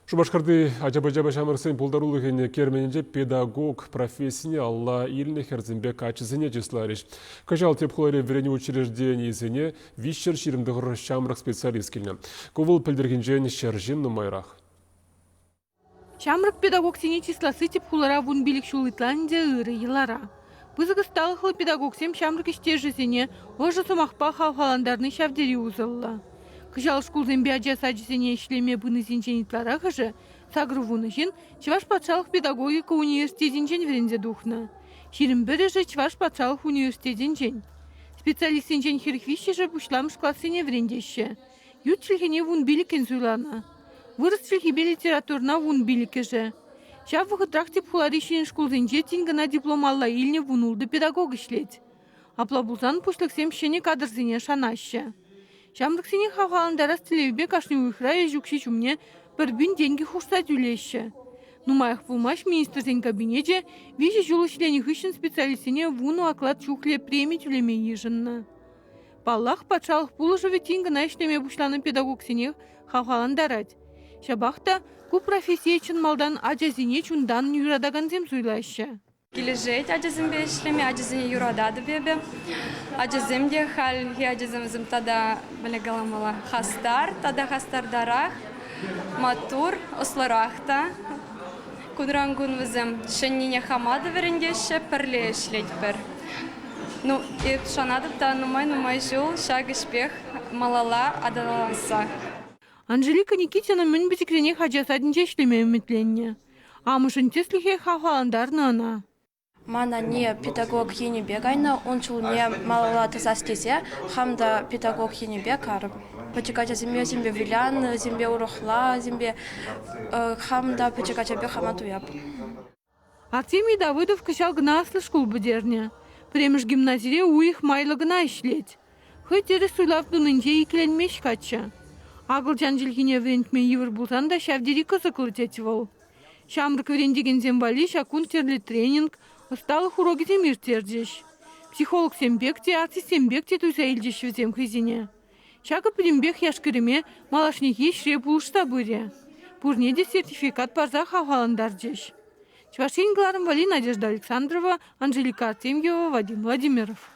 Шубашкарды ажаба-жаба шамырсын пулдарулығыне керменінде педагог профессияне Алла иліне херзімбек ачызыне жеслариш. Кажал тепхуларе врене учреждение изіне вишер ширімдіғыр шамрық специалист келіне. Ковыл пілдіргенжен шержин нумайрақ. Шамрық педагог сене числасы тепхулара вун билік шулытланде ыры елара. Бызығысталықлы педагог сем шамрық іштежізіне ожы сумақпа халхаландарны шавдері узылла. Кыжал шкулзембе аджасаджисене ишлеме бынызинченитлара хыжы, сагрывунышын Чуваш патшалық педагогика университетинчен верензе духна. Ширімбірі Чуваш патшалық университетинчен. Специалистинчен хирхвищежі пушламыш классыне верендеші. Ют шілхене вун билікен зуйлана. Вырыс шілхибе литературна вун билікежі. Шав вғытрах тепхуларишин шкулзенче тингана диплом алла илне вунулды педагог ишлет. Аплабузан пушлықсем шене кадрзине шанашы. Шамрыксене хавхаландара стилевбе кашни уйхрая жукши чумне бір бүн деньги хушса тюлеші. Нумаях вулмаш министрзен кабинете вижи жулышлені хыщен специалистене вуну оклад чухле премии тюлеме ежынна. Паллах патшалық пулышыве тингана ишлеме бушланы педагогсене хавхаландарать. Шабахта ку профессия чын малдан аджазине чундан юрадаганзем зуйлашы. Кележет аджазымбе ишлеме, аджазине юрадады бебе. Аджазымде хал хи аджазымзым тада білегаламала хастар, тада хастардарах, матур, осларахта. Кудрангун візім шеннине хамады верендеші пірле ішлет бір. Ну, и шанадыпта нумай жыл, шаг ішпех, малала адаланса. Анжелика Никитина мен бізікрене хаджасадынче ішлеме үмітленне. Амышын теслихе хавхаландарны ана. Мана не педагог ені бегайна, он чул не малала тасастесе, хамда педагог ені бекар. Почекача зембе вилян, зембе урохла, зембе хамда почекача бе хаматуяп. Артемий Давыдов кышал гнаслы школ бідерне. Премеш гимназире уих майлы гна ишлет. Хоть ері суйлав дунынче икленмеш кача. Агылчан жилхине врентме евр булсан да шавдери кызыклы тетивол. Шамрык верендеген зембали шакун терли тренинг, осталых уроки земир тердеш. Психолог сембекте, арти сембекте туйса илдеш везем хызине. Шакы пілімбек яшкіреме малашнихи шре булышта бұре. Пурнеде сертификат барза хавхаландар деш. Чувашин Гларом Вали, Надежда Александрова, Анжелика Артемьева, Вадим Владимиров.